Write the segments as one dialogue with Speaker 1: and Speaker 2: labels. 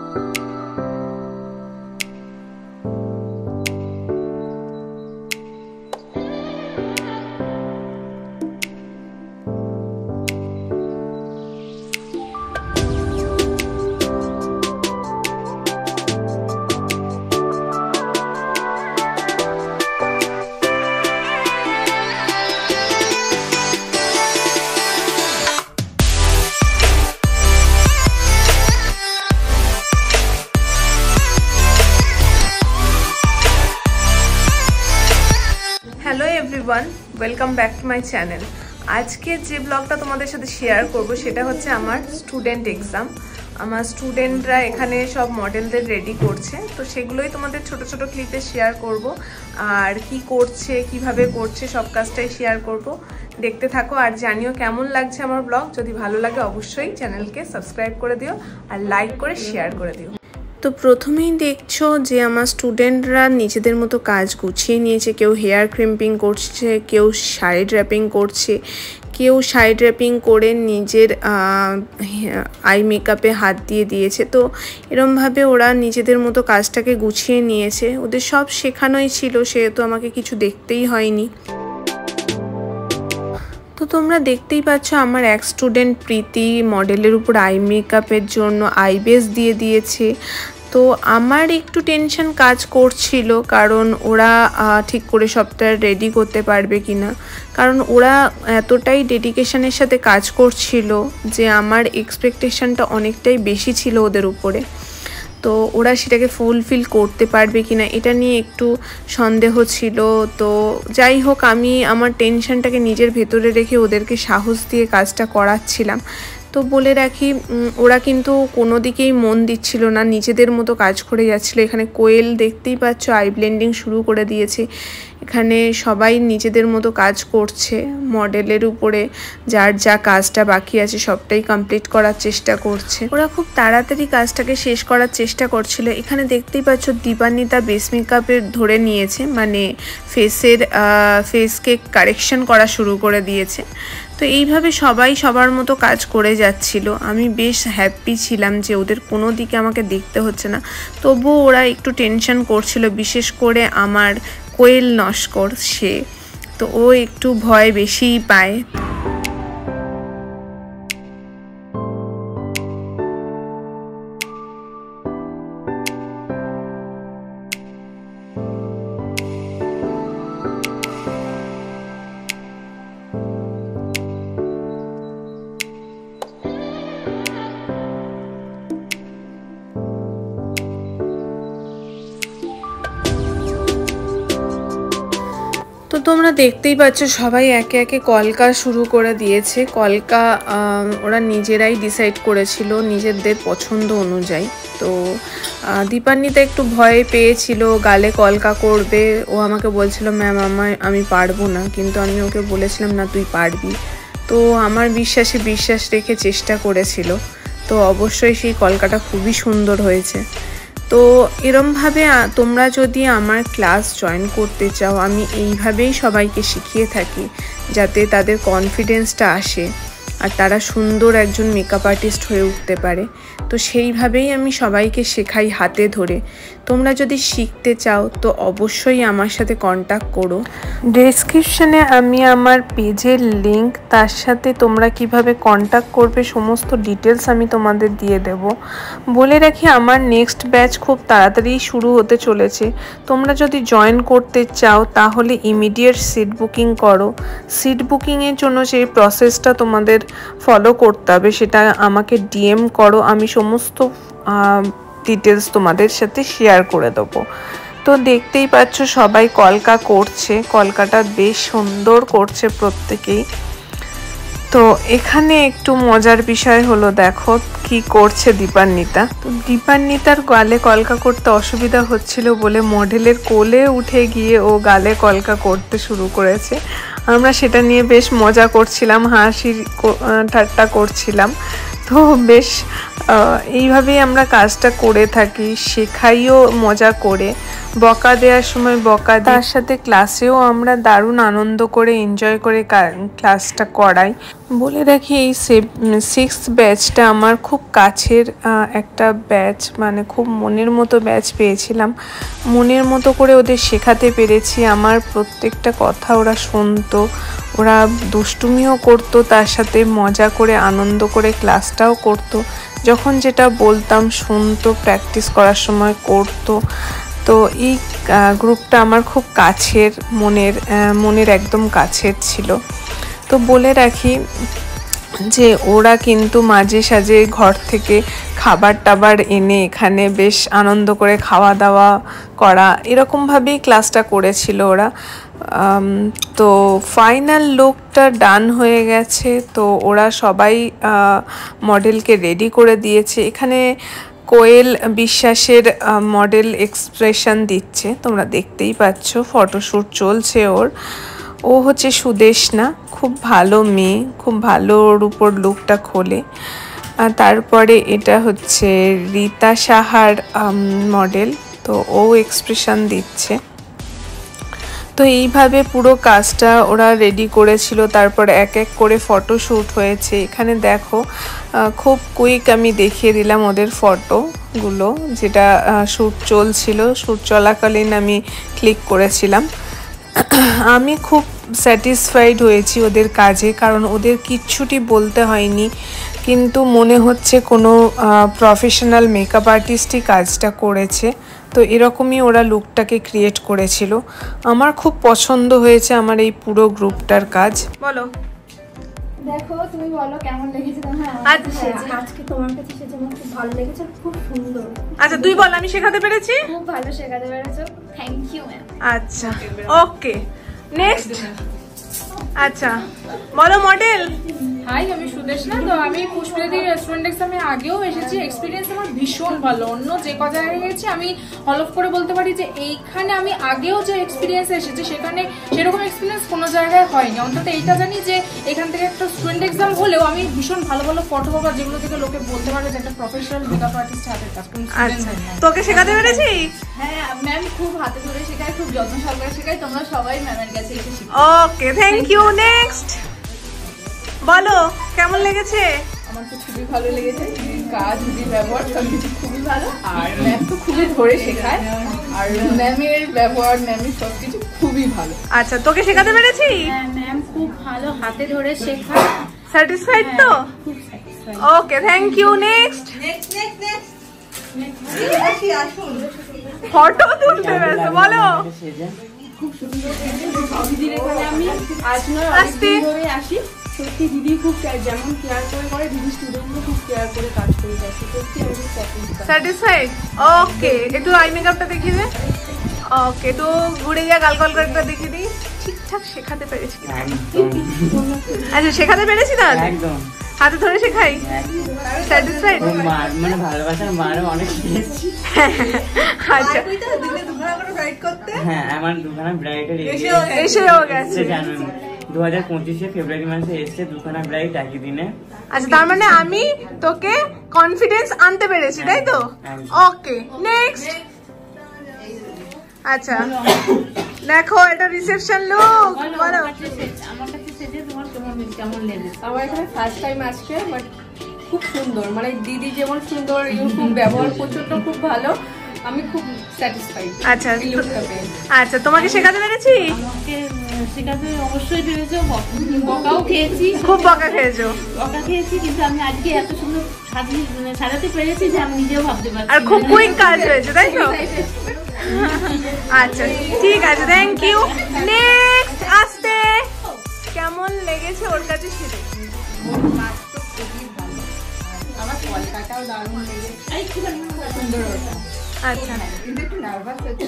Speaker 1: Hello everyone welcome back to my channel. आज के जे ब्लगटा तुम्हारे साथे शेयर करब सेटा होच्छे आमार स्टूडेंट एग्जाम। आमार स्टूडेंटरा एखाने सब मडेलदेर रेडी करछे, तो सेगुलोई तुम्हादेर छोटो छोटो क्लिपे शेयर करब और कि करछे किभाबे करछे सब काजटाई शेयर करब। देखते थाको और जानियो केमन लागछे आमार ब्लग। जदि भालो लागे अवश्यई चैनलके सबस्क्राइब करे दिओ और लाइक करे शेयर करे दिओ। तो प्रथमेই দেখছো যে আমার স্টুডেন্টরা নিজেদের মতো কাজ গুছিয়ে নিয়েছে। কেউ হেয়ার ক্রিম্পিং করছে, কেউ শাড়ি ড্র্যাপিং করছে, কেউ শাড়ি ড্র্যাপিং করে নিজের আই মেকআপে হাত দিয়ে দিয়েছে। তো এরমভাবে ওরা নিজেদের মতো কাজটাকে গুছিয়ে নিয়েছে। ওদের সব শেখানোই ছিল, সেহেতু আমাকে কিছু দেখতেই হয়নি। তো তোমরা দেখতেই পাচ্ছ আমার এক স্টুডেন্ট প্রীতি মডেলের উপর আই মেকআপের জন্য আই বেস দিয়ে দিয়েছে। তো আমার একটু টেনশন কাজ করছিল, কারণ ওরা ঠিক করে সবটা রেডি করতে পারবে কিনা, কারণ ওরা এতটাই ডেডিকেশনের সাথে কাজ করছিল যে আমার এক্সপেকটেশনটা অনেকটাই বেশি ছিল ওদের উপরে। তো ওরা সেটাকে ফুলফিল করতে পারবে কিনা এটা নিয়ে একটু সন্দেহ ছিল। তো যাই হোক, আমি আমার টেনশনটাকে নিজের ভেতরে রেখে ওদেরকে সাহস দিয়ে কাজটা করাচ্ছিলাম। তো বলে রাখি, ওরা কিন্তু কোনো দিকেই মন দিচ্ছিল না, নিজেদের মতো কাজ করে যাচ্ছিলো। এখানে কোয়েল দেখতেই পাচ্ছ আই ব্লেন্ডিং শুরু করে দিয়েছে। এখানে সবাই নিজেদের মতো কাজ করছে মডেলের উপরে, যার যা কাজটা বাকি আছে সবটাই কমপ্লিট করার চেষ্টা করছে। ওরা খুব তাড়াতাড়ি কাজটাকে শেষ করার চেষ্টা করছিল। এখানে দেখতেই পাচ্ছ দীপান্বিতা বেস মেকআপের ধরে নিয়েছে, মানে ফেসকে কারেকশন করা শুরু করে দিয়েছে। তো এইভাবে সবাই সবার মতো কাজ করে যাচ্ছিল। আমি বেশ হ্যাপি ছিলাম যে ওদের কোনো দিকে আমাকে দেখতে হচ্ছে না। তবুও ওরা একটু টেনশন করছিল, বিশেষ করে আমার কোয়েল নস্কর, সে তো ও একটু ভয় বেশিই পায়। তো তোমরা দেখতেই পাচ্ছ সবাই একে একে কলকা শুরু করে দিয়েছে। কলকা ওরা নিজেরাই ডিসাইড করেছিল নিজেদের পছন্দ অনুযায়ী। তো দীপান্বিতা একটু ভয় পেয়েছিল গালে কলকা করবে। ও আমাকে বলছিল ম্যাম আমি পারবো না, কিন্তু আমি ওকে বলেছিলাম না তুই পারবি। তো আমার বিশ্বাসে বিশ্বাস রেখে চেষ্টা করেছিল। তো অবশ্যই সেই কলকাটা খুবই সুন্দর হয়েছে। তো এরমভাবে তোমরা যদি আমার ক্লাস জয়েন করতে চাও, আমি এইভাবেই সবাইকে শিখিয়ে থাকি যাতে তাদের কনফিডেন্সটা আসে আর তারা সুন্দর একজন মেকআপ আর্টিস্ট হয়ে উঠতে পারে। তো সেইভাবেই আমি সবাইকে শেখাই হাতে ধরে। তোমরা যদি শিখতে চাও তো অবশ্যই আমার সাথে কন্ট্যাক্ট করো। ডেসক্রিপশনে আমি আমার পেজের লিংক, তার সাথে তোমরা কিভাবে কন্ট্যাক্ট করবে সমস্ত ডিটেলস আমি তোমাদের দিয়ে দেব। বলে রাখি আমার নেক্সট ব্যাচ খুব তাড়াতাড়ি শুরু হতে চলেছে। তোমরা যদি জয়েন করতে চাও তাহলে ইমিডিয়েট সিট বুকিং করো। সিট বুকিংয়ের জন্য যে প্রসেসটা তোমাদের ফলো করতে হবে সেটা আমাকে ডিএম করো, আমি সমস্ত ডিটেলস তোমাদের সাথে শেয়ার করে দেবো। তো দেখতেই পাচ্ছ সবাই কলকা করছে, কলকাটা বেশ সুন্দর করছে প্রত্যেকেই। তো এখানে একটু মজার বিষয় হলো, দেখো কি করছে দীপান্বিতা। তো দীপান্বিতার গালে কলকা করতে অসুবিধা হচ্ছিল বলে মডেলের কোলে উঠে গিয়ে ও গালে কলকা করতে শুরু করেছে। আমরা সেটা নিয়ে বেশ মজা করছিলাম, হাসি ঠাট্টা করছিলাম। তো বেশ এইভাবেই আমরা কাজটা করে থাকি, শেখাইও মজা করে, বকা দেওয়ার সময় বকা, তার সাথে ক্লাসেও আমরা দারুণ আনন্দ করে এনজয় করে ক্লাসটা করাই। বলে রাখি এই 6th ব্যাচটা আমার খুব কাছের একটা ব্যাচ, মানে খুব মনের মতো ব্যাচ পেয়েছিলাম। মনের মতো করে ওদের শেখাতে পেরেছি, আমার প্রত্যেকটা কথা ওরা শুনতো, ওরা দুষ্টুমিও করতো, তার সাথে মজা করে আনন্দ করে ক্লাসটাও করতো। যখন যেটা বলতাম শুনতো, প্র্যাকটিস করার সময় করতো। তো এই গ্রুপটা আমার খুব কাছের, মনের একদম কাছের ছিল। তো বলে রাখি যে ওরা কিন্তু মাঝে সাঝে ঘর থেকে খাবার টাবার এনে এখানে বেশ আনন্দ করে খাওয়া দাওয়া করা, এরকমভাবেই ক্লাসটা করেছিল ওরা। তো ফাইনাল লুকটা ডান হয়ে গেছে। তো ওরা সবাই মডেলকে রেডি করে দিয়েছে। এখানে কোয়েল বিশ্বাসের মডেল এক্সপ্রেশন দিচ্ছে, তোমরা দেখতেই পাচ্ছ, ফটোশ্যুট চলছে ওর। ও হচ্ছে সুদেশনা, খুব ভালো মেয়ে, খুব ভালো ওর উপর লুকটা খোলে। তারপরে এটা হচ্ছে রীতা সাহার মডেল, তো ও এক্সপ্রেশন দিচ্ছে। তো এইভাবে পুরো কাজটা ওরা রেডি করেছিল। তারপর এক এক করে ফটোশ্যুট হয়েছে। এখানে দেখো খুব কুইক আমি দেখিয়ে দিলাম ওদের ফটোগুলো, যেটা শ্যুট চলছিল, শ্যুট চলাকালীন আমি ক্লিক করেছিলাম। আমি খুব স্যাটিসফাইড হয়েছি ওদের কাজে, কারণ ওদের কিচ্ছুটি বলতে হয়নি, কিন্তু মনে হচ্ছে কোনো প্রফেশনাল মেকআপ আর্টিস্টই কাজটা করেছে। তো এরকমই ওরা লুকটাকে ক্রিয়েট করেছিল। আমার খুব পছন্দ হয়েছে আমার এই পুরো গ্রুপটার কাজ। বলো,
Speaker 2: দেখো তুমি বলো কেমন লেগেছে তোমার? আজকে তোমার কাছে সেটা আমার খুব ভালো লেগেছে, খুব সুন্দর।
Speaker 1: আচ্ছা তুই বল, আমি শেখাতে পেরেছি?
Speaker 2: খুব ভালো শেখাতে পেরেছো, থ্যাংক ইউ ম্যাম।
Speaker 1: আচ্ছা ওকে, নেক্সট। আচ্ছা বলো মডেল।
Speaker 3: হাই, আমি সুদেশনা। তো আমি পুষ্পদি রেস্টুরেন্ট এক্সামে আগেও এসেছি, এক্সপিরিয়েন্স আমার ভীষণ ভালো। অন্য যে কথা গেছি আমি হলফ করে বলতে পারি যে এইখানে আমি আগেও যে এক্সপিরিয়েন্স এসেছি সেখানে সেরকম এক্সপিরিয়েন্স কোনো জায়গায় হয়নি। অন্তত এইটা জানি যে এখান থেকে একটা স্টুডেন্ট এক্সাম হলেও আমি ভীষণ ভালো ভালো ফটো পাবো, যেগুলো থেকে লোকে বলতে পারে যে একটা প্রফেশনাল মেকআপ আর্টিস্ট হাতের কাজ।
Speaker 1: আচ্ছা তোকে শেখাতে পেরেছি?
Speaker 2: হ্যাঁ ম্যাম, খুব হাতে ধরে শেখায়, খুব যত্ন সহকারে শেখায়। তোমরা সবাই ম্যামের কাছে এসে শিখো।
Speaker 1: ওকে, থ্যাংক ইউ। নেক্সট বলো কেমন লেগেছে?
Speaker 3: আমার তো খুবই ভালো লেগেছে, কাজ ব্যবহার সবকিছু খুবই ভালো। আর ম্যাম তো খুবই ধরে শেখায়, আর ম্যামের ব্যবহার, ম্যামের সবকিছু খুবই ভালো।
Speaker 1: আচ্ছা তোকে শেখাতে পেরেছি?
Speaker 2: হ্যাঁ ম্যাম, খুব ভালো হাতে ধরে শেখায়।
Speaker 1: স্যাটিসফাইড তো?
Speaker 2: খুব satisfied.
Speaker 1: Okay, thank you. Next photo তুলতে ব্যস্ত, বলো।
Speaker 2: খুব সুন্দর দিদির এখানে আমি আজ নয় অনেকদিন ধরে আসি। সত্যি দিদি খুব যেমন কেয়ার করে দিদি স্টুডেন্টও খুব কেয়ার করে কাজ করে যাচ্ছে। সত্যি আমি
Speaker 1: স্যাটিসফাইড। ওকে, একটু আই মেকআপটা দেখিয়ে দে। ওকে, তো ঘুরে যা, গাল গাল করে দেখিয়ে দিই। ঠিকঠাক শেখাতে পেরেছি? আচ্ছা শেখাতে পেরেছি না?
Speaker 4: একদম
Speaker 1: হাতে ধরে শেখাই। স্যাটিসফাইড?
Speaker 4: মানে ভালোবাসার মারও অনেক শিখেছি।
Speaker 1: আচ্ছা
Speaker 4: হ্যাঁ, আমার দুখানা ব্রাইডের
Speaker 1: এসেও গেছে।
Speaker 4: জানুন 2025 ফেব্রুয়ারি মাসে এসছে দুখানা ব্রাইড একই দিনে।
Speaker 1: আচ্ছা তার মানে আমি তোকে কনফিডেন্স আনতে পেরেছি, তাই তো? ওকে, নেক্সট। আচ্ছা দেখো, এটা রিসেপশন লুক। বলো
Speaker 2: আমার কাছে সেজে তোমার কেমন লেগেছে?
Speaker 3: আমার এখানে ফার্স্ট টাইম আসছে, বাট খুব সুন্দর। মানে দিদি যেমন সুন্দর, খুব ব্যবহার প্রচন্ড খুব ভালো। আমি খুব স্যাটিসফাইড।
Speaker 1: আচ্ছা আচ্ছা, তোমাকে শেখাতে পেরেছি?
Speaker 2: আমাকে শেখাতে অবশ্যই পেরেছো, বকাও খেয়েছি।
Speaker 1: খুব বকা খেয়েছো?
Speaker 2: বকা খেয়েছি, কিন্তু আমি আজকে এত সুন্দর সাজাতে পেরেছি যে আমি নিজেও ভাবতে পারছি।
Speaker 1: আর খুব কুইক কাজ হয়েছে, তাই তো? আচ্ছা ঠিক আছে, থ্যাংক ইউ। নেক্সট আসতে, কেমন লেগেছে ওর কাছে শিখে?
Speaker 3: আমার কলকাতাও দারুণ লেগেছে, সুন্দর।
Speaker 1: আচ্ছা
Speaker 3: কিন্তু একটু নার্ভাস হচ্ছে।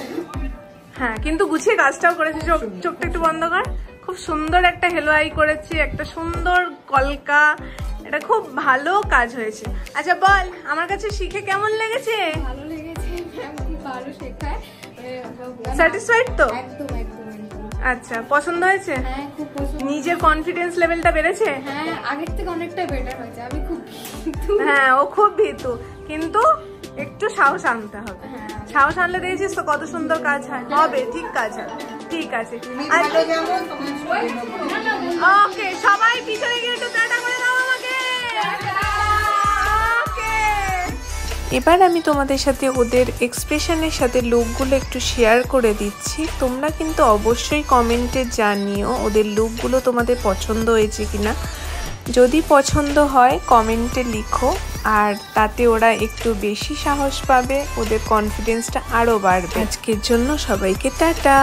Speaker 1: হ্যাঁ, কিন্তু গুছিয়ে কাজটাও করেছি। চোখটা একটু বন্ধ কর। খুব সুন্দর একটা হেলো আই করেছি, একটা সুন্দর কলকা, এটা খুব ভালো কাজ হয়েছে। আচ্ছা বল, আমার কাছে শিখে কেমন লেগেছে?
Speaker 2: ভালো লেগেছে, খুব ভালো শেখায়।
Speaker 1: স্যাটিসফাইড তো?
Speaker 2: একদম একদম।
Speaker 1: আচ্ছা, পছন্দ হয়েছে?
Speaker 2: হ্যাঁ খুব পছন্দ।
Speaker 1: নিজের কনফিডেন্স লেভেলটা বেড়েছে?
Speaker 2: হ্যাঁ, আগের থেকে অনেকটা বেটার হয়েছে। আমি খুব
Speaker 1: হ্যাঁ ও খুব ভীতু, কিন্তু একটু সাহস আনতে হবে। সাহস আনলে দেখেছিস তো কত সুন্দর কাজ হয়, হবে ঠিক কাজ হয়। ঠিক আছে, ওকে সবাই পিছনে গিয়ে একটু টাটা করে দাও আমাকে। এবার আমি তোমাদের সাথে ওদের এক্সপ্রেশনের সাথে লুকগুলো একটু শেয়ার করে দিচ্ছি। তোমরা কিন্তু অবশ্যই কমেন্টে জানিও ওদের লুকগুলো তোমাদের পছন্দ হয়েছে কিনা। যদি পছন্দ হয় কমেন্টে লিখো, আর তাতে ওরা একটু বেশি সাহস পাবে, ওদের কনফিডেন্সটা আরও বাড়বে। আজকের জন্য সবাইকে টাটা।